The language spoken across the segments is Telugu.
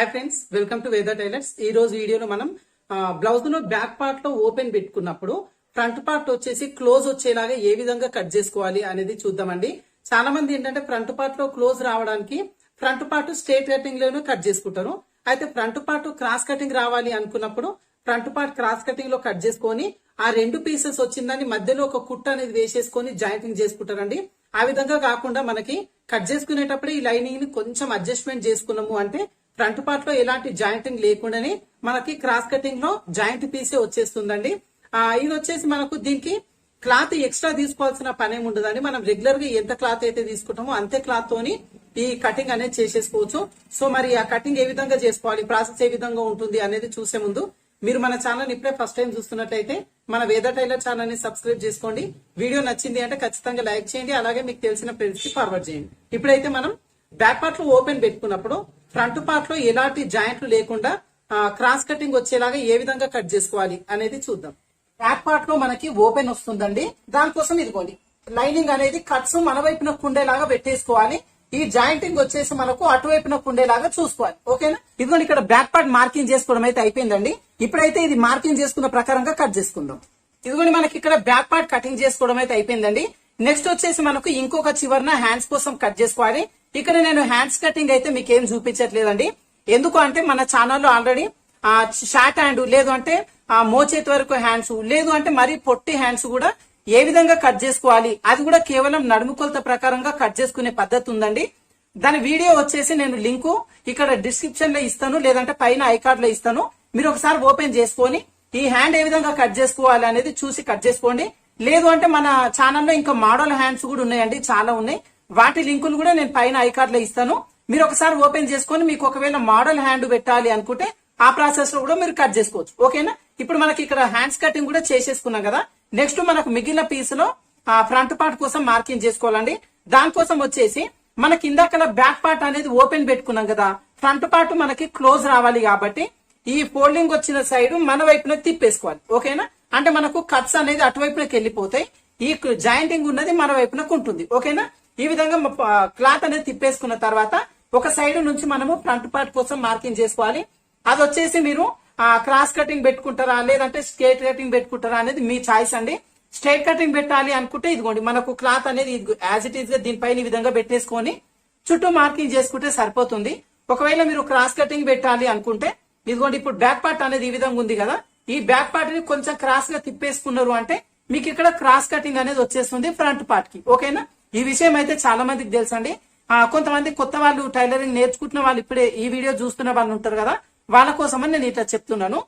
హాయ్ ఫ్రెండ్స్, వెల్కమ్ టు వేద టైలర్స్. ఈ రోజు వీడియోలో మనం బ్లౌజ్ లో బ్యాక్ పార్ట్ లో ఓపెన్ పెట్టుకున్నప్పుడు ఫ్రంట్ పార్ట్ వచ్చేసి క్లోజ్ వచ్చేలాగా ఏ విధంగా కట్ చేసుకోవాలి అనేది చూద్దామండి. చాలా మంది ఏంటంటే ఫ్రంట్ పార్ట్ లో క్లోజ్ రావడానికి ఫ్రంట్ పార్ట్ స్ట్రేట్ కటింగ్ లోనే కట్ చేసుకుంటారు. అయితే ఫ్రంట్ పార్ట్ క్రాస్ కటింగ్ రావాలి అనుకున్నప్పుడు ఫ్రంట్ పార్ట్ క్రాస్ కటింగ్ లో కట్ చేసుకొని ఆ రెండు పీసెస్ వచ్చిందని మధ్యలో ఒక కుట్ట అనేది వేసేసుకొని జాయింటింగ్ చేసుకుంటారండి. ఆ విధంగా కాకుండా మనకి కట్ చేసుకునేటప్పుడు ఈ లైనింగ్ ని కొంచెం అడ్జస్ట్మెంట్ చేసుకున్నాము అంటే ఫ్రంట్ పార్ట్ లో ఎలాంటి జాయింటింగ్ లేకుండానే మనకి క్రాస్ కటింగ్ లో జాయింట్ పీసే వచ్చేస్తుందండి. ఇది వచ్చేసి మనకు దీనికి క్లాత్ ఎక్స్ట్రా తీసుకోవాల్సిన పని ఏమి ఉండదండి. మనం రెగ్యులర్ గా ఎంత క్లాత్ అయితే తీసుకుంటామో అంతే క్లాత్ తోని ఈ కటింగ్ అనేది చేసేసుకోవచ్చు. సో మరి ఆ కటింగ్ ఏ విధంగా చేసుకోవాలి, ప్రాసెస్ ఏ విధంగా ఉంటుంది అనేది చూసే ముందు మీరు మన ఛానల్ ఇప్పుడే ఫస్ట్ టైం చూస్తున్నట్లయితే మన వేద టైలర్ ఛానల్ ని సబ్స్క్రైబ్ చేసుకోండి. వీడియో నచ్చింది అంటే ఖచ్చితంగా లైక్ చేయండి, అలాగే మీకు తెలిసిన ఫ్రెండ్స్ కి ఫార్వర్డ్ చేయండి. ఇప్పుడైతే మనం బ్యాక్ పార్ట్ లో ఓపెన్ పెట్టుకున్నప్పుడు ఫ్రంట్ పార్ట్ లో ఎలాంటి జాయింట్లు లేకుండా క్రాస్ కటింగ్ వచ్చేలాగా ఏ విధంగా కట్ చేసుకోవాలి అనేది చూద్దాం. బ్యాక్ పార్ట్ లో మనకి ఓపెన్ వస్తుందండి. దానికోసం ఇదిగోండి లైనింగ్ అనేది కట్స్ మన వైపున కుండేలాగా పెట్టేసుకోవాలి. ఈ జాయింటింగ్ వచ్చేసి మనకు అటువైపున కుండేలాగా చూసుకోవాలి. ఓకేనా? ఇదిగోండి ఇక్కడ బ్యాక్ పార్ట్ మార్కింగ్ చేసుకోవడం అయితే అయిపోయిందండి. ఇప్పుడైతే ఇది మార్కింగ్ చేసుకున్న ప్రకారంగా కట్ చేసుకుందాం. ఇదిగోండి మనకి ఇక్కడ బ్యాక్ పార్ట్ కటింగ్ చేసుకోవడం అయితే అయిపోయిందండి. నెక్స్ట్ వచ్చేసి మనకు ఇంకొక చివరన హ్యాండ్స్ కోసం కట్ చేసుకోవాలి. ఇక్కడ నేను హ్యాండ్స్ కటింగ్ అయితే మీకు ఏం చూపించట్లేదండి. ఎందుకు అంటే మన ఛానల్లో ఆల్రెడీ షార్ట్ హ్యాండ్ లేదు అంటే మోచేతి వరకు హ్యాండ్స్ లేదు అంటే మరీ పొట్టి హ్యాండ్స్ కూడా ఏ విధంగా కట్ చేసుకోవాలి అది కూడా కేవలం నడుము కొలత ప్రకారంగా కట్ చేసుకునే పద్ధతి ఉందండి. దాని వీడియో వచ్చేసి నేను లింకు ఇక్కడ డిస్క్రిప్షన్ లో ఇస్తాను, లేదంటే పైన ఐకార్డ్ లో ఇస్తాను. మీరు ఒకసారి ఓపెన్ చేసుకొని ఈ హ్యాండ్ ఏ విధంగా కట్ చేసుకోవాలి అనేది చూసి కట్ చేసుకోండి. లేదు అంటే మన ఛానల్లో ఇంకా మోడల్ హ్యాండ్స్ కూడా ఉన్నాయండి, చాలా ఉన్నాయి. వాటి లింకులు కూడా నేను పైన ఐకార్డ్ లో ఇస్తాను. మీరు ఒకసారి ఓపెన్ చేసుకొని మీకు ఒకవేళ మోడల్ హ్యాండ్ పెట్టాలి అనుకుంటే ఆ ప్రాసెస్ లో కూడా మీరు కట్ చేసుకోవచ్చు. ఓకేనా? ఇప్పుడు మనకి ఇక్కడ హ్యాండ్స్ కటింగ్ కూడా చేసేసుకున్నాం కదా. నెక్స్ట్ మనకు మిగిలిన పీస్ లో ఫ్రంట్ పార్ట్ కోసం మార్కింగ్ చేసుకోవాలండి. దానికోసం వచ్చేసి మనకి ఇందాక బ్యాక్ పార్ట్ అనేది ఓపెన్ పెట్టుకున్నాం కదా, ఫ్రంట్ పార్ట్ మనకి క్లోజ్ రావాలి కాబట్టి ఈ ఫోల్డింగ్ వచ్చిన సైడ్ మన వైపున తిప్పేసుకోవాలి. ఓకేనా? అంటే మనకు కట్స్ అనేది అటువైపునకి వెళ్ళిపోతాయి, ఈ జాయింటింగ్ ఉన్నది మన వైపునకు ఉంటుంది. ఓకేనా? ఈ విధంగా క్లాత్ అనేది తిప్పేసుకున్న తర్వాత ఒక సైడ్ నుంచి మనము ఫ్రంట్ పార్ట్ కోసం మార్కింగ్ చేసుకోవాలి. అది వచ్చేసి మీరు క్రాస్ కటింగ్ పెట్టుకుంటారా లేదంటే స్ట్రైట్ కటింగ్ పెట్టుకుంటారా అనేది మీ చాయిస్ అండి. స్ట్రైట్ కటింగ్ పెట్టాలి అనుకుంటే ఇదిగోండి మనకు క్లాత్ అనేది యాజ్ ఇట్ ఈస్ గా దీనిపైన ఈ విధంగా పెట్టేసుకొని చుట్టూ మార్కింగ్ చేసుకుంటే సరిపోతుంది. ఒకవేళ మీరు క్రాస్ కటింగ్ పెట్టాలి అనుకుంటే ఇదిగోండి ఇప్పుడు బ్యాక్ పార్ట్ అనేది ఈ విధంగా ఉంది కదా, ఈ బ్యాక్ పార్ట్ ని కొంచెం క్రాస్ గా తిప్పేసుకున్నారు అంటే మీకు ఇక్కడ క్రాస్ కటింగ్ అనేది వచ్చేస్తుంది ఫ్రంట్ పార్ట్ కి. ఓకేనా? ఈ విషయం అయితే చాలా మందికి తెలుసండి. కొంతమంది కొత్త వాళ్ళు టైలరింగ్ నేర్చుకుంటున్న వాళ్ళు ఇప్పుడే ఈ వీడియో చూస్తున్న వాళ్ళు ఉంటారు కదా, వాళ్ళ కోసమని నేను ఇట్లా చెప్తున్నాను.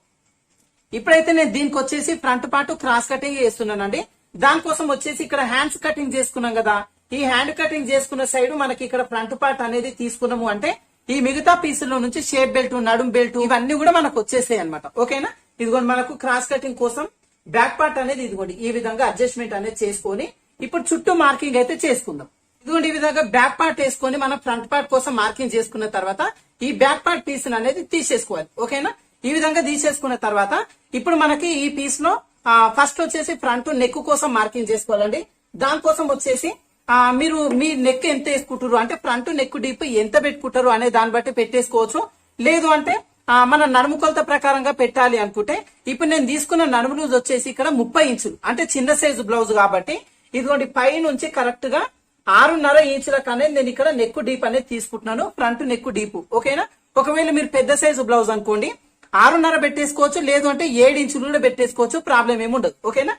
ఇప్పుడైతే నేను దీనికి వచ్చేసి ఫ్రంట్ పార్ట్ క్రాస్ కటింగ్ చేస్తున్నానండి. దానికోసం వచ్చేసి ఇక్కడ హ్యాండ్స్ కటింగ్ చేసుకున్నాం కదా, ఈ హ్యాండ్ కటింగ్ చేసుకున్న సైడ్ మనకి ఇక్కడ ఫ్రంట్ పార్ట్ అనేది తీసుకున్నాము అంటే ఈ మిగతా పీసుల్లో నుంచి షేప్ బెల్ట్, నడుం బెల్ట్ ఇవన్నీ కూడా మనకు వచ్చేసాయి అనమాట. ఓకేనా? ఇదిగోండి మనకు క్రాస్ కటింగ్ కోసం బ్యాక్ పార్ట్ అనేది ఇదిగోండి ఈ విధంగా అడ్జస్ట్మెంట్ అనేది చేసుకొని ఇప్పుడు చుట్టూ మార్కింగ్ అయితే చేసుకుందాం. ఇదిగోండి ఈ విధంగా బ్యాక్ పార్ట్ వేసుకొని మనం ఫ్రంట్ పార్ట్ కోసం మార్కింగ్ చేసుకున్న తర్వాత ఈ బ్యాక్ పార్ట్ పీస్ అనేది తీసేసుకోవాలి. ఓకేనా? ఈ విధంగా తీసేసుకున్న తర్వాత ఇప్పుడు మనకి ఈ పీస్ లో ఫస్ట్ వచ్చేసి ఫ్రంట్ నెక్ కోసం మార్కింగ్ చేసుకోవాలండి. దానికోసం వచ్చేసి మీరు మీ నెక్ ఎంత వేసుకుంటారు అంటే ఫ్రంట్ నెక్ డీప్ ఎంత పెట్టుకుంటారు అనే దాన్ని బట్టి పెట్టేసుకోవచ్చు. లేదు అంటే మన నడుము కొలత ప్రకారంగా పెట్టాలి అనుకుంటే ఇప్పుడు నేను తీసుకున్న నడుము లూజ్ వచ్చేసి ఇక్కడ 30 ఇంచులు అంటే చిన్న సైజు బ్లౌజ్ కాబట్టి ఇదిగోండి పై నుంచి కరెక్ట్ గా 6.5 ఇంచులకు అనేది నేను ఇక్కడ నెక్ డీప్ అనేది తీసుకుంటున్నాను, ఫ్రంట్ నెక్ డీప్. ఓకేనా? ఒకవేళ మీరు పెద్ద సైజు బ్లౌజ్ అనుకోండి 6.5 పెట్టేసుకోవచ్చు, లేదు అంటే 7 ఇంచులు కూడా పెట్టేసుకోవచ్చు, ప్రాబ్లం ఏమి ఉండదు. ఓకేనా?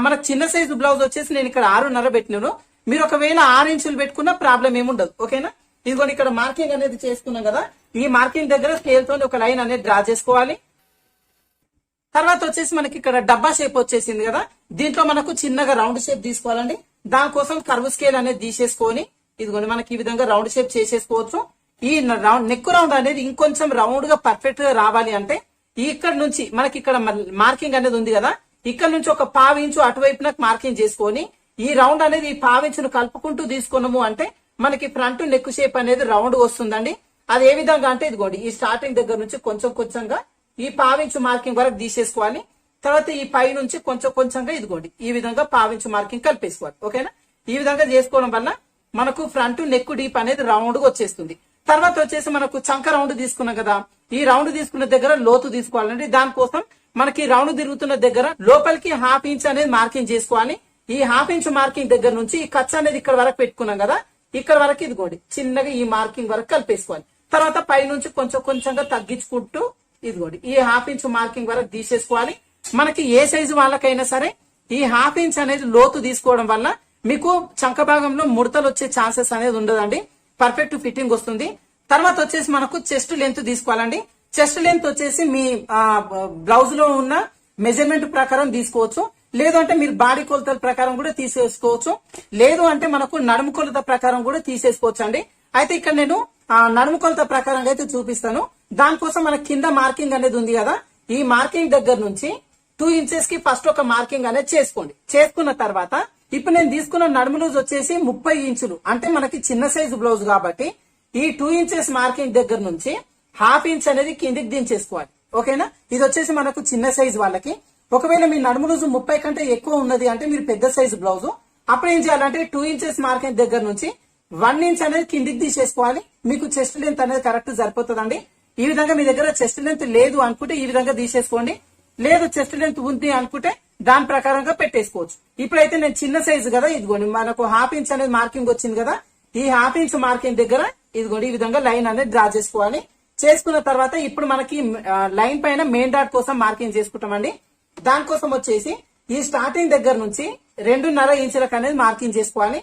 మనకు చిన్న సైజు బ్లౌజ్ వచ్చేసి నేను ఇక్కడ 6.5 పెట్టినాను, మీరు ఒకవేళ 6 ఇంచులు పెట్టుకున్నా ప్రాబ్లం ఏమి ఉండదు. ఓకేనా? ఇదిగోండి ఇక్కడ మార్కింగ్ అనేది చేసుకున్నాం కదా, ఈ మార్కింగ్ దగ్గర స్కేల్ తో ఒక లైన్ అనేది డ్రా చేసుకోవాలి. తర్వాత వచ్చేసి మనకి ఇక్కడ డబ్బా షేప్ వచ్చేసింది కదా, దీంట్లో మనకు చిన్నగా రౌండ్ షేప్ తీసుకోవాలండి. దానికోసం కర్వ్ స్కేల్ అనేది తీసేసుకొని ఇదిగోండి మనకి ఈ విధంగా రౌండ్ షేప్ చేసేసుకోవచ్చు. ఈ నెక్ రౌండ్ అనేది ఇంకొంచెం రౌండ్ గా పర్ఫెక్ట్ గా రావాలి అంటే ఇక్కడ నుంచి మనకి ఇక్కడ మార్కింగ్ అనేది ఉంది కదా, ఇక్కడ నుంచి ఒక 1/2 ఇంచు అటువైపున మార్కింగ్ చేసుకొని ఈ రౌండ్ అనేది ఈ 1/2 ఇంచును కలుపుకుంటూ తీసుకున్నాము అంటే మనకి ఫ్రంట్ నెక్ షేప్ అనేది రౌండ్ వస్తుందండి. అది ఏ విధంగా అంటే ఇదిగోండి ఈ స్టార్టింగ్ దగ్గర నుంచి కొంచెం కొంచెంగా ఈ 1/2 ఇంచు మార్కింగ్ వరకు తీసేసుకోవాలి. తర్వాత ఈ పై నుంచి కొంచెం కొంచెంగా ఇదిగోండి ఈ విధంగా 1/2 ఇంచు మార్కింగ్ కలిపేసుకోవాలి. ఓకేనా? ఈ విధంగా చేసుకోవడం వల్ల మనకు ఫ్రంట్ నెక్ డీప్ అనేది రౌండ్ గా వచ్చేస్తుంది. తర్వాత వచ్చేసి మనకు చంక రౌండ్ తీసుకున్నాం కదా, ఈ రౌండ్ తీసుకున్న దగ్గర లోతు తీసుకోవాలండి. దానికోసం మనకి రౌండ్ తిరుగుతున్న దగ్గర లోపలికి 1/2 ఇంచ్ అనేది మార్కింగ్ చేసుకోవాలి. ఈ 1/2 ఇంచ్ మార్కింగ్ దగ్గర నుంచి ఈ ఖర్చు అనేది ఇక్కడ వరకు పెట్టుకున్నాం కదా, ఇక్కడ వరకు ఇదిగోండి చిన్నగా ఈ మార్కింగ్ వరకు కలిపేసుకోవాలి. తర్వాత పై నుంచి కొంచెం కొంచెంగా తగ్గించుకుంటూ ఇదిగోండి ఈ 1/2 ఇంచ్ మార్కింగ్ వరకు తీసేసుకోవాలి. మనకి ఏ సైజు వాళ్ళకైనా సరే ఈ 1/2 ఇంచ్ అనేది లోతు తీసుకోవడం వల్ల మీకు చంక భాగంలో ముడతలు వచ్చే ఛాన్సెస్ అనేది ఉండదండి, పర్ఫెక్ట్ ఫిట్టింగ్ వస్తుంది. తర్వాత వచ్చేసి మనకు చెస్ట్ లెంత్ తీసుకోవాలండి. చెస్ట్ లెంత్ వచ్చేసి మీ బ్లౌజ్ లో ఉన్న మెజర్మెంట్ ప్రకారం తీసుకోవచ్చు, లేదు అంటే మీరు బాడీ కొలతల ప్రకారం కూడా తీసేసుకోవచ్చు, లేదు అంటే మనకు నడుము కొలత ప్రకారం కూడా తీసేసుకోవచ్చు అండి. అయితే ఇక్కడ నేను నడుము కొలత ప్రకారంగా అయితే చూపిస్తాను. దానికోసం మన కింద మార్కింగ్ అనేది ఉంది కదా, ఈ మార్కింగ్ దగ్గర నుంచి 2 ఇంచెస్ కి ఫస్ట్ ఒక మార్కింగ్ అనేది చేసుకోండి. చేసుకున్న తర్వాత ఇప్పుడు నేను తీసుకున్న నడుము లూజ్ వచ్చేసి 30 ఇంచులు, అంటే మనకి చిన్న సైజు బ్లౌజ్ కాబట్టి ఈ 2 ఇంచెస్ మార్కింగ్ దగ్గర నుంచి 1/2 ఇంచ్ అనేది కిందికి దించేసుకోవాలి. ఓకేనా, ఇది వచ్చేసి మనకు చిన్న సైజు వాళ్ళకి. ఒకవేళ మీ నడుము లూజు 30 కంటే ఎక్కువ ఉన్నది అంటే మీరు పెద్ద సైజు బ్లౌజ్, అప్పుడు ఏం చేయాలంటే 2 ఇంచెస్ మార్కింగ్ దగ్గర నుంచి 1 ఇంచ్ అనేది కిందికి తీసేసుకోవాలి. మీకు చెస్ట్ లెంత్ అనేది కరెక్ట్ సరిపోతుందండి. ఈ విధంగా మీ దగ్గర చెస్ట్ లెంత్ లేదు అనుకుంటే ఈ విధంగా తీసేసుకోండి, లేదు చెస్ట్ లెంత్ ఉంది అనుకుంటే దాని ప్రకారంగా పెట్టేసుకోవచ్చు. ఇప్పుడైతే నేను చిన్న సైజు కదా, ఇదిగోండి మనకు 1/2 ఇంచ్ అనేది మార్కింగ్ వచ్చింది కదా, ఈ 1/2 ఇంచ్ మార్కింగ్ దగ్గర ఇదిగోండి ఈ విధంగా లైన్ అనేది డ్రా చేసుకోవాలి. చేసుకున్న తర్వాత ఇప్పుడు మనకి లైన్ పైన మెయిన్ డాట్ కోసం మార్కింగ్ చేసుకుంటామండి. దానికోసం వచ్చేసి ఈ స్టార్టింగ్ దగ్గర నుంచి 2.5 ఇంచులకు అనేది మార్కింగ్ చేసుకోవాలి.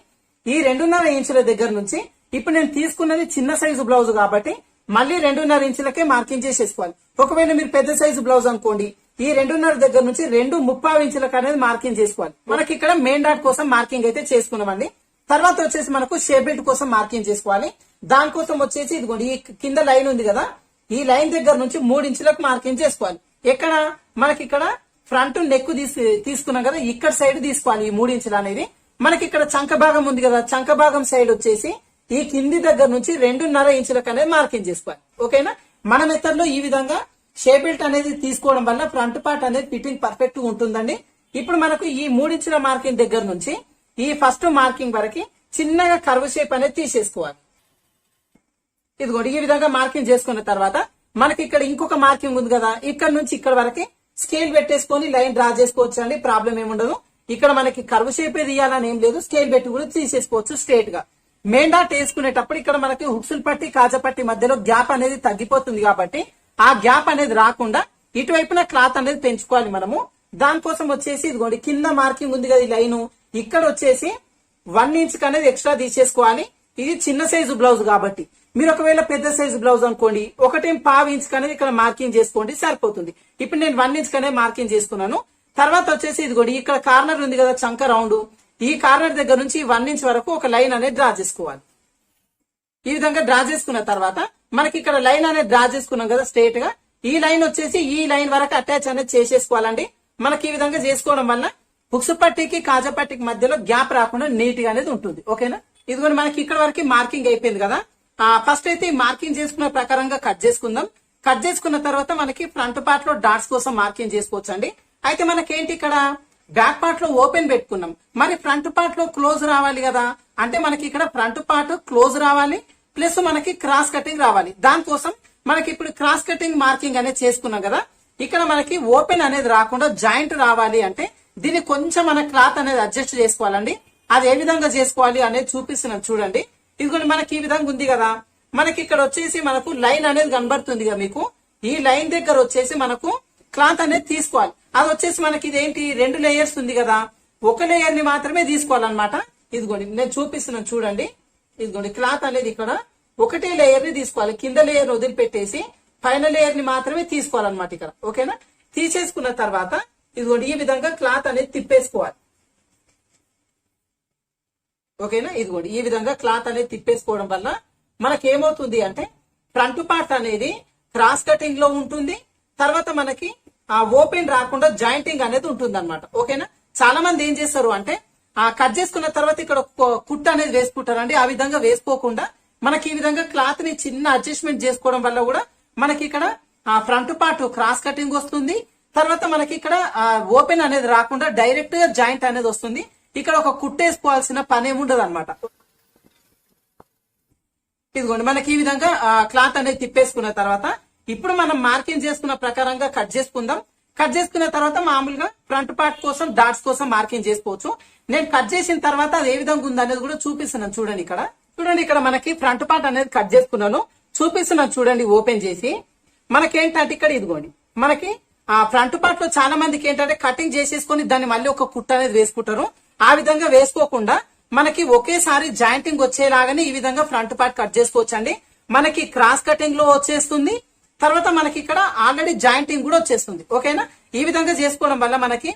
ఈ 2.5 ఇంచుల దగ్గర నుంచి ఇప్పుడు నేను తీసుకున్నది చిన్న సైజు బ్లౌజ్ కాబట్టి మళ్ళీ 2.5 ఇంచులకే మార్కింగ్ చేసేసుకోవాలి. ఒకవేళ మీరు పెద్ద సైజు బ్లౌజ్ అనుకోండి, ఈ 2.5 దగ్గర నుంచి 2.35 ఇంచులకు అనేది మార్కింగ్ చేసుకోవాలి. మనకి ఇక్కడ మెయిన్ డాట్ కోసం మార్కింగ్ అయితే చేసుకున్నామండి. తర్వాత వచ్చేసి మనకు షేప్ బెల్ట్ కోసం మార్కింగ్ చేసుకోవాలి. దానికోసం వచ్చేసి ఇదిగోండి ఈ కింద లైన్ ఉంది కదా, ఈ లైన్ దగ్గర నుంచి 3 ఇంచులకు మార్కింగ్ చేసుకోవాలి. ఎక్కడ మనకి ఇక్కడ ఫ్రంట్ నెక్ తీసుకున్నాం కదా, ఇక్కడ సైడ్ తీసుకోవాలి. ఈ 3 ఇంచులు అనేది మనకి ఇక్కడ చంక భాగం ఉంది కదా, చంక భాగం సైడ్ వచ్చేసి ఈ కింది దగ్గర నుంచి 2.5 ఇంచులకు అనేది మార్కింగ్ చేసుకోవాలి. ఓకేనా, మన మెథడ్ లో ఈ విధంగా షేప్ బెల్ట్ అనేది తీసుకోవడం వల్ల ఫ్రంట్ పార్ట్ అనేది ఫిట్టింగ్ పర్ఫెక్ట్ గా ఉంటుందండి. ఇప్పుడు మనకు ఈ 3 ఇంచుల మార్కింగ్ దగ్గర నుంచి ఈ ఫస్ట్ మార్కింగ్ వరకు చిన్నగా కర్వ్ షేప్ అనేది తీసేసుకోవాలి. ఇదిగోండి ఈ విధంగా మార్కింగ్ చేసుకున్న తర్వాత మనకి ఇక్కడ ఇంకొక మార్కింగ్ ఉంది కదా, ఇక్కడ నుంచి ఇక్కడ వరకు స్కేల్ పెట్టేసుకొని లైన్ డ్రా చేసుకోవచ్చు అండి, ప్రాబ్లం ఏముండదు. ఇక్కడ మనకి కర్వ్ షేప్ తీయాలని ఏం లేదు, స్కేల్ పెట్టి కూడా తీసేసుకోవచ్చు స్ట్రేట్ గా. మెయిన్ డాట్ వేసుకునేటప్పుడు ఇక్కడ మనకి హుక్సుల్ పట్టి కాజా పట్టి మధ్యలో గ్యాప్ అనేది తగ్గిపోతుంది కాబట్టి ఆ గ్యాప్ అనేది రాకుండా ఇటువైపున క్లాత్ అనేది పెంచుకోవాలి మనము. దానికోసం వచ్చేసి ఇదిగోండి కింద మార్కింగ్ ఉంది కదా ఈ లైన్, ఇక్కడ వచ్చేసి 1 ఇంచ్ అనేది ఎక్స్ట్రా తీసేసుకోవాలి. ఇది చిన్న సైజు బ్లౌజ్ కాబట్టి మీరు ఒకవేళ పెద్ద సైజు బ్లౌజ్ అనుకోండి 1.5 ఇంచ్ అనేది ఇక్కడ మార్కింగ్ చేసుకోండి సరిపోతుంది. ఇప్పుడు నేను 1 ఇంచ్ అనేది మార్కింగ్ చేసుకున్నాను. తర్వాత వచ్చేసి ఇదిగోండి ఇక్కడ కార్నర్ ఉంది కదా చంక రౌండ్, ఈ కార్నర్ దగ్గర నుంచి 1 ఇంచ్ వరకు ఒక లైన్ అనేది డ్రా చేసుకోవాలి. ఈ విధంగా డ్రా చేసుకున్న తర్వాత మనకి ఇక్కడ లైన్ అనేది డ్రా చేసుకున్నాం కదా స్ట్రేట్ గా, ఈ లైన్ వచ్చేసి ఈ లైన్ వరకు అటాచ్ అనేది చేసేసుకోవాలండి. మనకి ఈ విధంగా చేసుకోవడం వల్ల హుక్స్ పట్టీకి కాజా పట్టీకి మధ్యలో గ్యాప్ రాకుండా నీట్ గా అనేది ఉంటుంది. ఓకేనా, ఇదిగోండి మనకి ఇక్కడ వరకు మార్కింగ్ అయిపోయింది కదా. ఫస్ట్ అయితే ఈ మార్కింగ్ చేసుకున్న ప్రకారంగా కట్ చేసుకుందాం. కట్ చేసుకున్న తర్వాత మనకి ఫ్రంట్ పార్ట్ లో డాట్స్ కోసం మార్కింగ్ చేసుకోవచ్చు అండి. అయితే మనకేంటి ఇక్కడ బ్యాక్ పార్ట్ లో ఓపెన్ పెట్టుకున్నాం, మరి ఫ్రంట్ పార్ట్ లో క్లోజ్ రావాలి కదా, అంటే మనకి ఇక్కడ ఫ్రంట్ పార్ట్ క్లోజ్ రావాలి ప్లస్ మనకి క్రాస్ కటింగ్ రావాలి. దానికోసం మనకి ఇప్పుడు క్రాస్ కటింగ్ మార్కింగ్ అనేది చేసుకున్నాం కదా, ఇక్కడ మనకి ఓపెన్ అనేది రాకుండా జాయింట్ రావాలి అంటే దీన్ని కొంచెం మన క్లాత్ అనేది అడ్జస్ట్ చేసుకోవాలండి. అది ఏ విధంగా చేసుకోవాలి అనేది చూపిస్తున్నాం చూడండి. ఇదిగోండి మనకి ఈ విధంగా ఉంది కదా, మనకి ఇక్కడ వచ్చేసి మనకు లైన్ అనేది కనబడుతుంది కదా మీకు, ఈ లైన్ దగ్గర వచ్చేసి మనకు క్లాత్ అనేది తీసుకోవాలి. అది వచ్చేసి మనకి ఇదేంటి 2 లేయర్స్ ఉంది కదా, ఒక లేయర్ ని మాత్రమే తీసుకోవాలన్నమాట. ఇదిగోండి నేను చూపిస్తున్నాను చూడండి, ఇదిగోండి క్లాత్ అనేది ఇక్కడ ఒకటే లేయర్ ని తీసుకోవాలి, కింద లేయర్ వదిలిపెట్టేసి పైన లేయర్ ని మాత్రమే తీసుకోవాలన్నమాట ఇక్కడ. ఓకేనా, తీసేసుకున్న తర్వాత ఇదిగోండి ఈ విధంగా క్లాత్ అనేది తిప్పేసుకోవాలి. ఓకేనా, ఇదిగోండి ఈ విధంగా క్లాత్ అనేది తిప్పేసుకోవడం వల్ల మనకేమవుతుంది అంటే ఫ్రంట్ పార్ట్ అనేది క్రాస్ కటింగ్ లో ఉంటుంది, తర్వాత మనకి ఆ ఓపెన్ రాకుండా జాయింటింగ్ అనేది ఉంటుంది అనమాట. ఓకేనా, చాలా మంది ఏం చేస్తారు అంటే కట్ చేసుకున్న తర్వాత ఇక్కడ కుట్ట అనేది వేసుకుంటారండి. ఆ విధంగా వేసుకోకుండా మనకి ఈ విధంగా క్లాత్ ని చిన్న అడ్జస్ట్మెంట్ చేసుకోవడం వల్ల కూడా మనకి ఇక్కడ ఫ్రంట్ పార్ట్ క్రాస్ కటింగ్ వస్తుంది, తర్వాత మనకి ఇక్కడ ఓపెన్ అనేది రాకుండా డైరెక్ట్ గా జాయింట్ అనేది వస్తుంది. ఇక్కడ ఒక కుట్టేసుకోవాల్సిన పని ఏముండదు అనమాట. ఇదిగోండి మనకి ఈ విధంగా క్లాత్ అనేది తిప్పేసుకున్న తర్వాత ఇప్పుడు మనం మార్కింగ్ చేసుకున్న ప్రకారంగా కట్ చేసుకుందాం. కట్ చేసుకున్న తర్వాత మామూలుగా ఫ్రంట్ పార్ట్ కోసం డాట్స్ కోసం మార్కింగ్ చేసుకోవచ్చు. నేను కట్ చేసిన తర్వాత అది ఏ విధంగా ఉంది అనేది కూడా చూపిస్తున్నాను. చూడండి ఇక్కడ మనకి ఫ్రంట్ పార్ట్ అనేది కట్ చేసుకున్నాను, చూపిస్తున్నాను చూడండి. ఓపెన్ చేసి మనకేంటంటే ఇక్కడ ఇదిగోండి మనకి ఫ్రంట్ పార్ట్ లో చాలా మందికి ఏంటంటే కటింగ్ చేసేసుకుని దాన్ని మళ్ళీ ఒక కుట్ట అనేది వేసుకుంటారు. ఆ విధంగా వేసుకోకుండా మనకి ఒకేసారి జాయింటింగ్ వచ్చేలాగానే ఈ విధంగా ఫ్రంట్ పార్ట్ కట్ చేసుకోవచ్చండి. మనకి క్రాస్ కటింగ్ లో వచ్చేస్తుంది, తర్వాత మనకి ఇక్కడ ఆల్రెడీ జాయింటింగ్ కూడా వచ్చేస్తుంది. ఓకేనా, ఈ విధంగా చేసుకోవడం వల్ల మనకి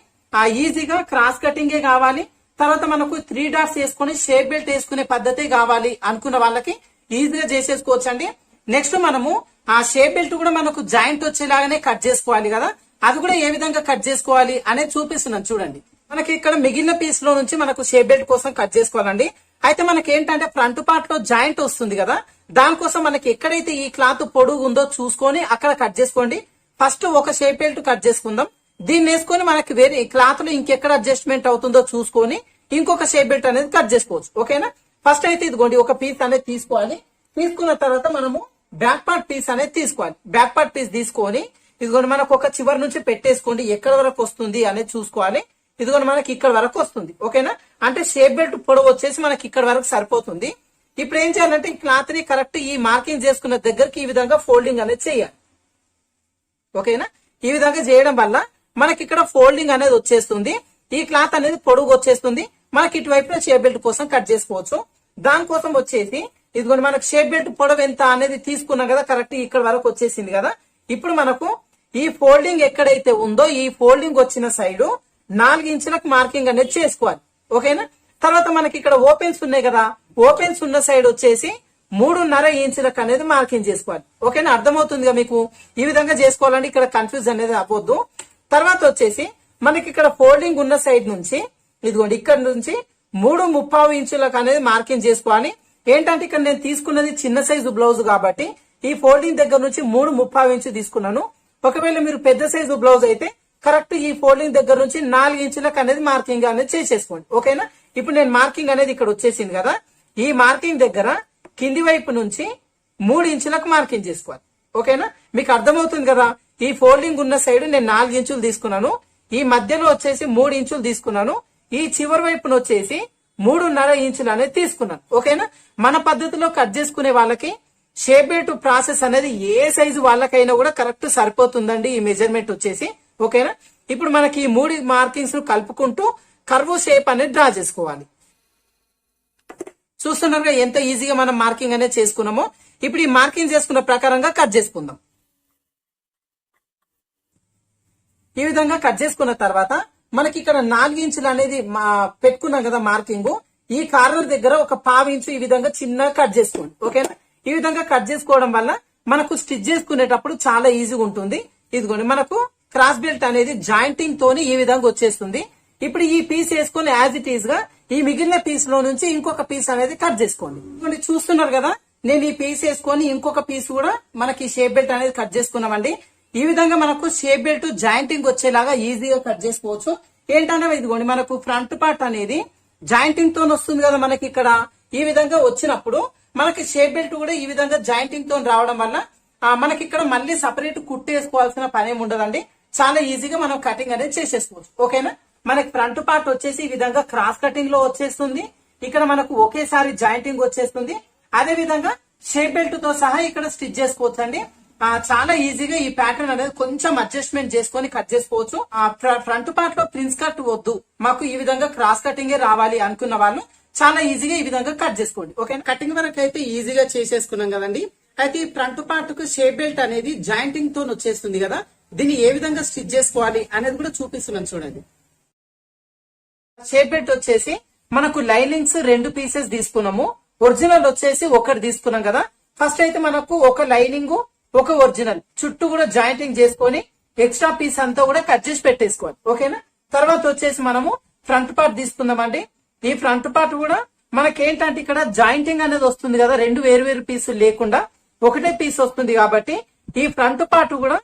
ఈజీగా క్రాస్ కటింగే కావాలి, తర్వాత మనకు 3 డాట్స్ వేసుకుని షేప్ బెల్ట్ వేసుకునే పద్ధతి కావాలి అనుకున్న వాళ్ళకి ఈజీగా చేసేసుకోవచ్చండి. నెక్స్ట్ మనము ఆ షేప్ బెల్ట్ కూడా మనకు జాయింట్ వచ్చేలాగానే కట్ చేసుకోవాలి కదా, అది కూడా ఏ విధంగా కట్ చేసుకోవాలి అనేది చూపిస్తున్నాను చూడండి. మనకి ఇక్కడ మిగిలిన పీస్ లో నుంచి మనకు షేప్ బెల్ట్ కోసం కట్ చేసుకోవాలండి. అయితే మనకి ఏంటంటే ఫ్రంట్ పార్ట్ లో జాయింట్ వస్తుంది కదా, దానికోసం మనకి ఎక్కడైతే ఈ క్లాత్ పొడుగు ఉందో చూసుకొని అక్కడ కట్ చేసుకోండి. ఫస్ట్ ఒక షేప్ బెల్ట్ కట్ చేసుకుందాం. దీన్ని వేసుకొని మనకి వేరే క్లాత్ లో ఇంకెక్కడ అడ్జస్ట్మెంట్ అవుతుందో చూసుకొని ఇంకొక షేప్ బెల్ట్ అనేది కట్ చేసుకోవచ్చు. ఓకేనా, ఫస్ట్ అయితే ఇదిగోండి ఒక పీస్ అనేది తీసుకోవాలి. తీసుకున్న తర్వాత మనము బ్యాక్ పార్ట్ పీస్ అనేది తీసుకోవాలి. బ్యాక్ పార్ట్ పీస్ తీసుకొని ఇదిగోండి మనకు ఒక చివరి నుంచి పెట్టేసుకోండి, ఎక్కడ వరకు వస్తుంది అనేది చూసుకోవాలి. ఇదిగోండి మనకి ఇక్కడ వరకు వస్తుంది. ఓకేనా, అంటే షేప్ బెల్ట్ పొడవు వచ్చేసి మనకి ఇక్కడ వరకు సరిపోతుంది. ఇప్పుడు ఏం చేయాలంటే ఈ క్లాత్ ని కరెక్ట్ ఈ మార్కింగ్ చేసుకున్న దగ్గరికి ఈ విధంగా ఫోల్డింగ్ అనేది చేయాలి. ఓకేనా, ఈ విధంగా చేయడం వల్ల మనకి ఇక్కడ ఫోల్డింగ్ అనేది వచ్చేస్తుంది, ఈ క్లాత్ అనేది పొడుగు వచ్చేస్తుంది. మనకి ఇటువైపున షేప్ బెల్ట్ కోసం కట్ చేసుకోవచ్చు. దానికోసం వచ్చేసి ఇదిగోండి మనకు షేప్ బెల్ట్ పొడవు ఎంత అనేది తీసుకున్నాం కదా, కరెక్ట్ ఇక్కడ వరకు వచ్చేసింది కదా. ఇప్పుడు మనకు ఈ ఫోల్డింగ్ ఎక్కడైతే ఉందో ఈ ఫోల్డింగ్ వచ్చిన సైడ్ 4 ఇంచులకు మార్కింగ్ అనేది చేసుకోవాలి. ఓకేనా, తర్వాత మనకి ఇక్కడ ఓపెన్స్ ఉన్నాయి కదా, ఓపెన్స్ ఉన్న సైడ్ వచ్చేసి 3.5 ఇంచులకు అనేది మార్కింగ్ చేసుకోవాలి. ఓకేనా, అర్థమవుతుందిగా మీకు. ఈ విధంగా చేసుకోవాలంటే ఇక్కడ కన్ఫ్యూజ్ అనేది అవ్వద్దు. తర్వాత వచ్చేసి మనకి ఇక్కడ ఫోల్డింగ్ ఉన్న సైడ్ నుంచి ఇదిగోండి ఇక్కడ నుంచి 3.5 ఇంచులకు అనేది మార్కింగ్ చేసుకోవాలి. ఏంటంటే ఇక్కడ నేను తీసుకున్నది చిన్న సైజు బ్లౌజ్ కాబట్టి ఈ ఫోల్డింగ్ దగ్గర నుంచి 3.5 ఇంచు తీసుకున్నాను. ఒకవేళ మీరు పెద్ద సైజు బ్లౌజ్ అయితే కరెక్ట్ ఈ ఫోల్డింగ్ దగ్గర నుంచి 4 ఇంచులకు అనేది మార్కింగ్ అనేది చేసేసుకోండి. ఓకేనా, ఇప్పుడు నేను మార్కింగ్ అనేది ఇక్కడ వచ్చేసింది కదా, ఈ మార్కింగ్ దగ్గర కింది వైపు నుంచి 3 ఇంచులకు మార్కింగ్ చేసుకోవాలి. ఓకేనా, మీకు అర్థమవుతుంది కదా. ఈ ఫోల్డింగ్ ఉన్న సైడ్ నేను 4 ఇంచులు తీసుకున్నాను, ఈ మధ్యలో వచ్చేసి 3 ఇంచులు తీసుకున్నాను, ఈ చివరి వైపున వచ్చేసి 3.5 ఇంచులు అనేది తీసుకున్నాను. ఓకేనా, మన పద్ధతిలో కట్ చేసుకునే వాళ్ళకి షేప్ బెల్ట్ ప్రాసెస్ అనేది ఏ సైజు వాళ్ళకైనా కూడా కరెక్ట్ సరిపోతుందండి ఈ మెజర్మెంట్ వచ్చేసి. ఓకేనా, ఇప్పుడు మనకి ఈ 3 మార్కింగ్స్ ను కలుపుకుంటూ కర్వ్ షేప్ అనేది డ్రా చేసుకోవాలి. చూస్తున్నారుగా ఎంత ఈజీగా మనం మార్కింగ్ అనేది చేసుకున్నామో. ఇప్పుడు ఈ మార్కింగ్ చేసుకున్న ప్రకారంగా కట్ చేసుకుందాం. ఈ విధంగా కట్ చేసుకున్న తర్వాత మనకి ఇక్కడ 4 ఇంచులు అనేది పెట్టుకున్నాం కదా మార్కింగ్, ఈ కార్నర్ దగ్గర ఒక 1/2 ఇంచు ఈ విధంగా చిన్నగా కట్ చేసుకోండి. ఓకేనా, ఈ విధంగా కట్ చేసుకోవడం వల్ల మనకు స్టిచ్ చేసుకునేటప్పుడు చాలా ఈజీగా ఉంటుంది. ఇదిగోండి మనకు క్రాస్ బెల్ట్ అనేది జాయింటింగ్ తోని ఈ విధంగా వచ్చేస్తుంది. ఇప్పుడు ఈ పీస్ వేసుకొని యాజ్ ఇట్ ఈజ్ గా ఈ మిగిలిన పీస్ లో నుంచి ఇంకొక పీస్ అనేది కట్ చేసుకోండి. చూస్తున్నారు కదా, నేను ఈ పీస్ వేసుకొని ఇంకొక పీస్ కూడా మనకి షేప్ బెల్ట్ అనేది కట్ చేసుకున్నామండి. ఈ విధంగా మనకు షేప్ బెల్ట్ జాయింటింగ్ వచ్చేలాగా ఈజీగా కట్ చేసుకోవచ్చు. ఏంటంటే ఇదిగోండి మనకు ఫ్రంట్ పార్ట్ అనేది జాయింటింగ్ తో వస్తుంది కదా, మనకి ఇక్కడ ఈ విధంగా వచ్చినప్పుడు మనకి షేప్ బెల్ట్ కూడా ఈ విధంగా జాయింటింగ్ తో రావడం వల్ల మనకి ఇక్కడ మళ్ళీ సపరేట్ కుట్టు వేసుకోవాల్సిన పని ఏమి ఉండదండి. చాలా ఈజీగా మనం కటింగ్ అనేది చేసేసుకోవచ్చు. ఓకేనా, మనకి ఫ్రంట్ పార్ట్ వచ్చేసి ఈ విధంగా క్రాస్ కటింగ్ లో వచ్చేస్తుంది, ఇక్కడ మనకు ఒకేసారి జాయింటింగ్ వచ్చేస్తుంది. అదే విధంగా షేప్ బెల్ట్ తో సహా ఇక్కడ స్టిచ్ చేసుకోవచ్చు అండి. చాలా ఈజీగా ఈ ప్యాటర్న్ అనేది కొంచెం అడ్జస్ట్మెంట్ చేసుకొని కట్ చేసుకోవచ్చు. ఫ్రంట్ పార్ట్ లో ప్రిన్స్ కట్ వద్దు, మాకు ఈ విధంగా క్రాస్ కటింగే రావాలి అనుకున్న వాళ్ళు చాలా ఈజీగా ఈ విధంగా కట్ చేసుకోండి. ఓకే, కటింగ్ వరకు అయితే ఈజీగా చేసేసుకున్నాం కదండి. అయితే ఈ ఫ్రంట్ పార్ట్ కు షేప్ బెల్ట్ అనేది జాయింటింగ్ తో వచ్చేస్తుంది కదా, దీన్ని ఏ విధంగా స్టిచ్ చేసుకోవాలి అనేది కూడా చూపిస్తున్నాను చూడండి. షేప్ బెల్ట్ వచ్చేసి మనకు లైనింగ్స్ 2 పీసెస్ తీసుకున్నాము, ఒరిజినల్ వచ్చేసి 1 తీసుకున్నాం కదా. ఫస్ట్ అయితే మనకు ఒక లైనింగ్ ఒక ఒరిజినల్ చుట్టూ కూడా జాయింటింగ్ చేసుకొని ఎక్స్ట్రా పీస్ అంతా కూడా కట్ చేసి పెట్టేసుకోవాలి. ఓకేనా, తర్వాత వచ్చేసి మనము ఫ్రంట్ పార్ట్ తీసుకుందామండి. ఈ ఫ్రంట్ పార్ట్ కూడా మనకేంటంటే ఇక్కడ జాయింటింగ్ అనేది వస్తుంది కదా, 2 వేరు పీసులు లేకుండా ఒకటే పీస్ వస్తుంది కాబట్టి ఈ ఫ్రంట్ పార్ట్ కూడా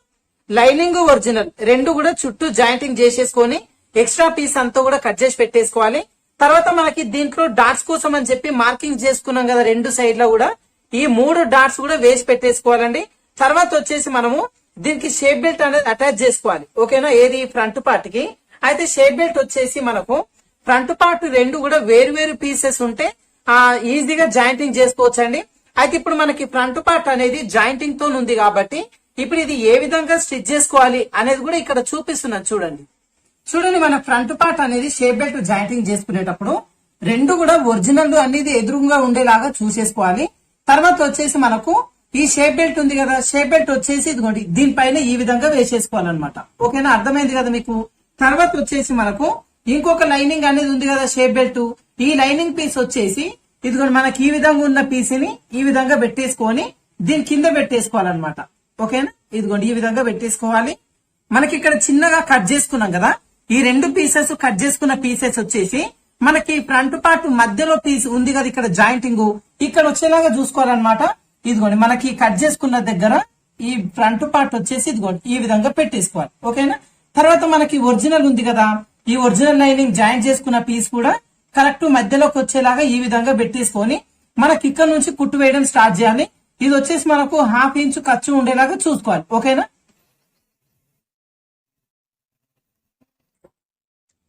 లైనింగ్ ఒరిజినల్ 2 కూడా చుట్టూ జాయింటింగ్ చేసేసుకొని ఎక్స్ట్రా పీస్ అంతా కూడా కట్ చేసి పెట్టేసుకోవాలి. తర్వాత మనకి దీంట్లో డాట్స్ కోసం అని చెప్పి మార్కింగ్ చేసుకున్నాం కదా 2 సైడ్ లో కూడా, ఈ 3 డాట్స్ కూడా వేసి పెట్టేసుకోవాలండి. తర్వాత వచ్చేసి మనము దీనికి షేప్ బెల్ట్ అనేది అటాచ్ చేసుకోవాలి. ఓకేనా, ఏది ఫ్రంట్ పార్ట్ కి. అయితే షేప్ బెల్ట్ వచ్చేసి మనకు ఫ్రంట్ పార్ట్ రెండు కూడా వేరు వేరు పీసెస్ ఉంటే ఈజీగా జాయింటింగ్ చేసుకోవచ్చండి. అయితే ఇప్పుడు మనకి ఫ్రంట్ పార్ట్ అనేది జాయింటింగ్ తో ఉంది కాబట్టి ఇప్పుడు ఇది ఏ విధంగా స్టిచ్ చేసుకోవాలి అనేది కూడా ఇక్కడ చూపిస్తున్నాను చూడండి. మన ఫ్రంట్ పార్ట్ అనేది షేప్ బెల్ట్ జాయింటింగ్ చేసుకునేటప్పుడు రెండు కూడా ఒరిజినల్ అనేది ఎదురుగా ఉండేలాగా చూసేసుకోవాలి. తర్వాత వచ్చేసి మనకు ఈ షేప్ బెల్ట్ ఉంది కదా, షేప్ బెల్ట్ వచ్చేసి ఇదిగోండి దీనిపైన ఈ విధంగా వేసేసుకోవాలన్నమాట. ఓకేనా, అర్థమైంది కదా మీకు. తర్వాత వచ్చేసి మనకు ఇంకొక లైనింగ్ అనేది ఉంది కదా షేప్ బెల్ట్, ఈ లైనింగ్ పీస్ వచ్చేసి ఇదిగోండి మనకి ఈ విధంగా ఉన్న పీస్ ని ఈ విధంగా పెట్టేసుకొని దీని కింద పెట్టేసుకోవాలన్నమాట. ఓకేనా, ఇదిగోండి ఈ విధంగా పెట్టేసుకోవాలి. మనకి ఇక్కడ చిన్నగా కట్ చేసుకున్నాం కదా, ఈ రెండు పీసెస్ కట్ చేసుకున్న పీసెస్ వచ్చేసి మనకి ఫ్రంట్ పార్ట్ మధ్యలో పీస్ ఉంది కదా ఇక్కడ జాయింటింగ్ ఇక్కడ వచ్చేలాగా చూసుకోవాలన్నమాట. ఇదిగోండి మనకి కట్ చేసుకున్న దగ్గర ఈ ఫ్రంట్ పార్ట్ వచ్చేసి ఇదిగోండి ఈ విధంగా పెట్టేసుకోవాలి. ఓకేనా, తర్వాత మనకి ఒరిజినల్ ఉంది కదా, ఈ ఒరిజినల్ లైనింగ్ జాయిన్ చేసుకున్న పీస్ కూడా కరెక్ట్ మధ్యలోకి వచ్చేలాగా ఈ విధంగా పెట్టేసుకొని మనకి ఇక్కడ నుంచి కుట్టు వేయడం స్టార్ట్ చేయాలి. ఇది వచ్చేసి మనకు 1/2 ఇంచు ఖర్చు ఉండేలాగా చూసుకోవాలి. ఓకేనా,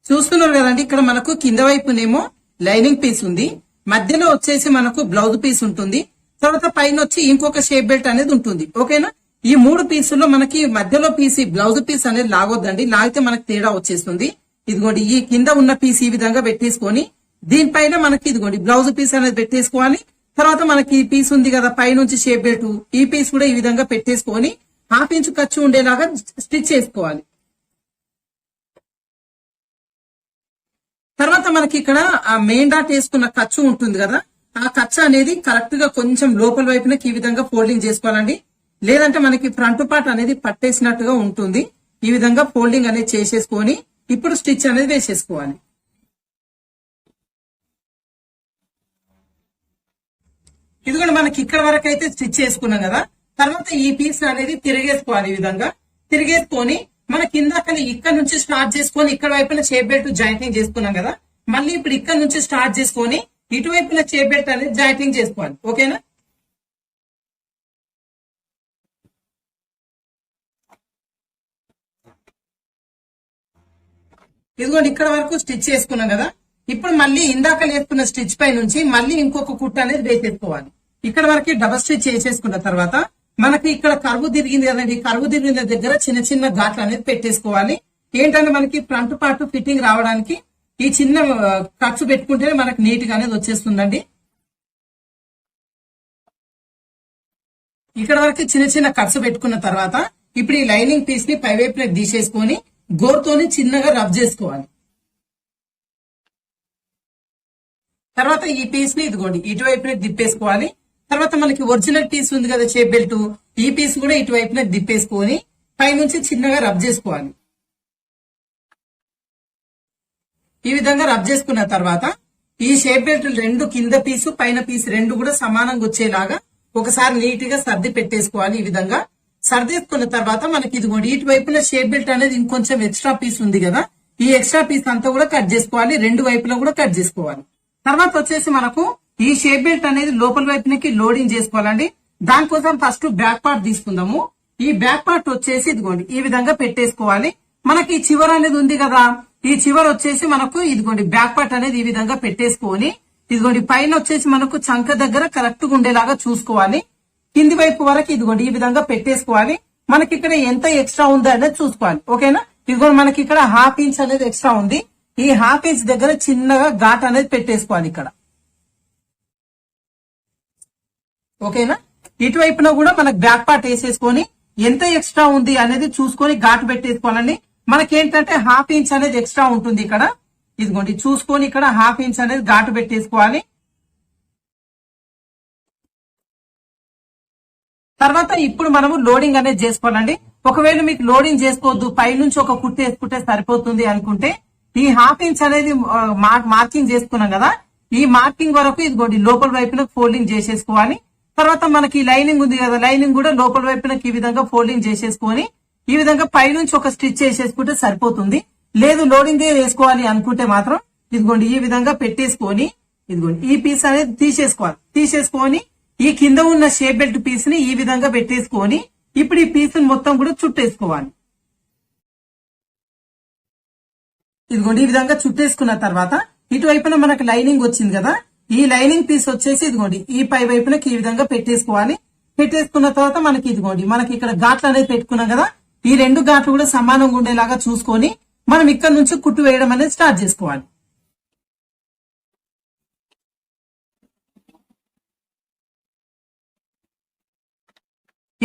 చూస్తున్నారు కదండి. ఇక్కడ మనకు కింద వైపునేమో లైనింగ్ పీస్ ఉంది, మధ్యలో వచ్చేసి మనకు బ్లౌజ్ పీస్ ఉంటుంది, తర్వాత పైన వచ్చి ఇంకొక షేప్ బెల్ట్ అనేది ఉంటుంది. ఓకేనా, ఈ 3 పీసుల్లో మనకి మధ్యలో పీస్ బ్లౌజ్ పీస్ అనేది లాగొద్దండి, లాగితే మనకి తేడా వచ్చేస్తుంది. ఇదిగోండి ఈ కింద ఉన్న పీస్ ఈ విధంగా పెట్టేసుకొని దీనిపైన మనకి ఇదిగోండి బ్లౌజ్ పీస్ అనేది పెట్టేసుకోవాలి. తర్వాత మనకి ఈ పీస్ ఉంది కదా పైనుంచి షేప్ బెల్ట్, ఈ పీస్ కూడా ఈ విధంగా పెట్టేసుకొని 1/2 ఇంచు ఖర్చు ఉండేలాగా స్టిచ్ చేసుకోవాలి. తర్వాత మనకి ఇక్కడ ఆ మెయిన్ డాట్ వేసుకున్న ఖర్చు ఉంటుంది కదా, ఆ ఖర్చు అనేది కరెక్ట్ గా కొంచెం లోపల వైపునకి ఈ విధంగా ఫోల్డింగ్ చేసుకోవాలండి. లేదంటే మనకి ఫ్రంట్ పార్ట్ అనేది పట్టేసినట్టుగా ఉంటుంది. ఈ విధంగా ఫోల్డింగ్ అనేది చేసేసుకొని ఇప్పుడు స్టిచ్ అనేది వేసేసుకోవాలి. ఇదిగోండి మనకి ఇక్కడ వరకు అయితే స్టిచ్ చేసుకున్నాం కదా, తర్వాత ఈ పీస్ అనేది తిరిగేసుకోవాలి. ఈ విధంగా తిరిగేసుకొని మనకి ఇందాకనే ఇక్కడ నుంచి స్టార్ట్ చేసుకొని ఇక్కడ వైపున షేప్ బెల్ట్ జాయింటింగ్ చేసుకున్నాం కదా, మళ్ళీ ఇప్పుడు ఇక్కడ నుంచి స్టార్ట్ చేసుకొని ఇటువైపున షేప్ బెల్ట్ అనేది జాయింటింగ్ చేసుకోవాలి. ఓకేనా, ఇదిగోండి ఇక్కడ వరకు స్టిచ్ చేసుకున్నాం కదా, ఇప్పుడు మళ్ళీ ఇందాక వేసుకున్న స్టిచ్ పై నుంచి మళ్ళీ ఇంకొక కుట్టు అనేది వేసేసుకోవాలి. ఇక్కడ వరకు డబల్ స్టిచ్ చేసేసుకున్న తర్వాత మనకి ఇక్కడ కరువు తిరిగింది కదండి, కరువు తిరిగిన దగ్గర చిన్న చిన్న ఘాట్లు అనేది పెట్టేసుకోవాలి. ఏంటంటే మనకి ఫ్రంట్ పార్ట్ ఫిట్టింగ్ రావడానికి ఈ చిన్న కట్స్ పెట్టుకుంటేనే మనకి నీట్ గా అనేది వచ్చేస్తుందండి. ఇక్కడ వరకు చిన్న చిన్న కట్స్ పెట్టుకున్న తర్వాత ఇప్పుడు ఈ లైనింగ్ పీస్ ని పై వైపున తీసేసుకొని గోరుతోని చిన్నగా రబ్ చేసుకోవాలి. తర్వాత ఈ పీస్ ని ఇదిగోండి ఇటువైపునే దిప్పేసుకోవాలి. తర్వాత మనకి ఒరిజినల్ పీస్ ఉంది కదా షేప్ బెల్ట్, ఈ పీస్ కూడా ఇటువైపునే దిప్పేసుకొని పైనుంచి చిన్నగా రబ్ చేసుకోవాలి. ఈ విధంగా రబ్ చేసుకున్న తర్వాత ఈ షేప్ బెల్ట్ రెండు కింద పీసు పైన పీస్ రెండు కూడా సమానంగా వచ్చేలాగా ఒకసారి నీట్ గా సర్ది పెట్టేసుకోవాలి. ఈ విధంగా సర్దేసుకున్న తర్వాత మనకి ఇదిగోండి ఇటువైపున షేప్ బెల్ట్ అనేది ఇంకొంచెం ఎక్స్ట్రా పీస్ ఉంది కదా, ఈ ఎక్స్ట్రా పీస్ అంతా కూడా కట్ చేసుకోవాలి, రెండు వైపులా కూడా కట్ చేసుకోవాలి. తర్వాత వచ్చేసి మనకు ఈ షేప్ బెల్ట్ అనేది లోపల వైపునకి లోడింగ్ చేసుకోవాలండి. దానికోసం ఫస్ట్ బ్యాక్ పార్ట్ తీసుకుందాము. ఈ బ్యాక్ పార్ట్ వచ్చేసి ఇదిగోండి ఈ విధంగా పెట్టేసుకోవాలి. మనకి ఈ చివర అనేది ఉంది కదా, ఈ చివర వచ్చేసి మనకు ఇదిగోండి బ్యాక్ పార్ట్ అనేది ఈ విధంగా పెట్టేసుకొని ఇదిగోండి పైన వచ్చేసి మనకు చంక దగ్గర కరెక్ట్ గా ఉండేలాగా చూసుకోవాలి. కింది వైపు వరకు ఇదిగోండి ఈ విధంగా పెట్టేసుకోవాలి. మనకి ఇక్కడ ఎంత ఎక్స్ట్రా ఉందో అనేది చూసుకోవాలి. ఓకేనా, ఇదిగోండి మనకి ఇక్కడ 1/2 ఇంచ్ అనేది ఎక్స్ట్రా ఉంది, ఈ 1/2 ఇంచ్ దగ్గర చిన్నగా ఘాట్ అనేది పెట్టేసుకోవాలి ఇక్కడ. ఓకేనా, ఇటువైపున కూడా మనకు బ్యాక్ పార్ట్ వేసేసుకొని ఎంత ఎక్స్ట్రా ఉంది అనేది చూసుకొని ఘాటు పెట్టేసుకోవాలండి. మనకేంటంటే 1/2 ఇంచ్ అనేది ఎక్స్ట్రా ఉంటుంది ఇక్కడ, ఇదిగోండి చూసుకొని ఇక్కడ 1/2 ఇంచ్ అనేది ఘాటు పెట్టేసుకోవాలి. తర్వాత ఇప్పుడు మనము లోడింగ్ అనేది చేసుకోవాలండి. ఒకవేళ మీకు లోడింగ్ చేసుకోవద్దు, పైనుంచి ఒక కుట్టు వేసుకుంటే సరిపోతుంది అనుకుంటే ఈ 1/2 ఇంచ్ అనేది మార్కింగ్ చేసుకున్నాం కదా, ఈ మార్కింగ్ వరకు ఇదిగోండి లోపల వైపున ఫోల్డింగ్ చేసేసుకోవాలి. తర్వాత మనకి లైనింగ్ ఉంది కదా, లైనింగ్ కూడా లోపల వైపునకి ఈ విధంగా ఫోల్డింగ్ చేసేసుకొని ఈ విధంగా పైనుంచి ఒక స్టిచ్ చేసేసుకుంటే సరిపోతుంది. లేదు లోడింగ్ వేసుకోవాలి అనుకుంటే మాత్రం ఇదిగోండి ఈ విధంగా పెట్టేసుకొని ఇదిగోండి ఈ పీస్ అనేది తీసేసుకోవాలి. తీసేసుకొని ఈ కింద ఉన్న షేప్ బెల్ట్ పీస్ ని ఈ విధంగా పెట్టేసుకొని ఇప్పుడు ఈ పీస్ మొత్తం కూడా చుట్టేసుకోవాలి. ఇదిగోండి ఈ విధంగా చుట్టేసుకున్న తర్వాత ఇటువైపున మనకు లైనింగ్ వచ్చింది కదా, ఈ లైనింగ్ పీస్ వచ్చేసి ఇదిగోండి ఈ పై వైపునకి ఈ విధంగా పెట్టేసుకోవాలి. పెట్టేసుకున్న తర్వాత మనకి ఇదిగోండి మనకి ఇక్కడ ఘాట్లు అనేది పెట్టుకున్నాం కదా, ఈ రెండు ఘాట్లు కూడా సమానంగా ఉండేలాగా చూసుకొని మనం ఇక్కడ నుంచి కుట్టు వేయడం అనేది స్టార్ట్ చేసుకోవాలి.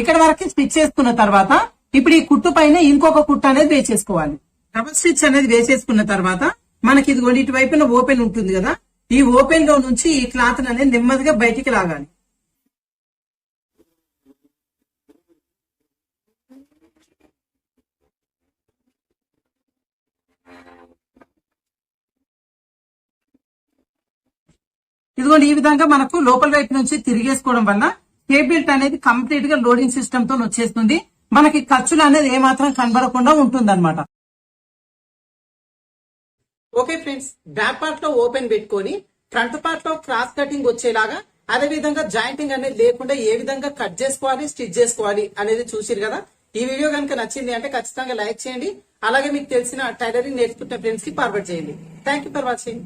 ఇక్కడ వరకు స్టిచ్ చేసుకున్న తర్వాత ఇప్పుడు ఈ కుట్టు పైన ఇంకొక కుట్టు అనేది వేసేసుకోవాలి. డబుల్ స్టిచ్ అనేది వేసేసుకున్న తర్వాత మనకి ఇదిగోండి ఇటువైపున ఓపెన్ ఉంటుంది కదా, ఈ ఓపెన్ లో నుంచి ఈ క్లాత్ అనేది నెమ్మదిగా బయటికి లాగాలి. ఇదిగోండి ఈ విధంగా మనకు లోపల వైపు నుంచి తిరిగేసుకోవడం వల్ల షేప్ బెల్ట్ అనేది కంప్లీట్ గా లోడింగ్ సిస్టమ్ తో వచ్చేస్తుంది. మనకి ఖర్చులు అనేది ఏమాత్రం కనబడకుండా ఉంటుంది అనమాట. ఓకే ఫ్రెండ్స్, బ్యాక్ పార్ట్ లో ఓపెన్ పెట్టుకొని ఫ్రంట్ పార్ట్ లో క్రాస్ కటింగ్ వచ్చేలాగా, అదే విధంగా జాయింటింగ్ అనేది లేకుండా ఏ విధంగా కట్ చేసుకోవాలి, స్టిచ్ చేసుకోవాలి అనేది చూసిరు కదా. ఈ వీడియో కనుక నచ్చింది అంటే ఖచ్చితంగా లైక్ చేయండి. అలాగే మీకు తెలిసిన టైలరింగ్ నేర్చుకుంటున్న ఫ్రెండ్స్ కి ఫార్వర్డ్ చేయండి. Thank you for watching.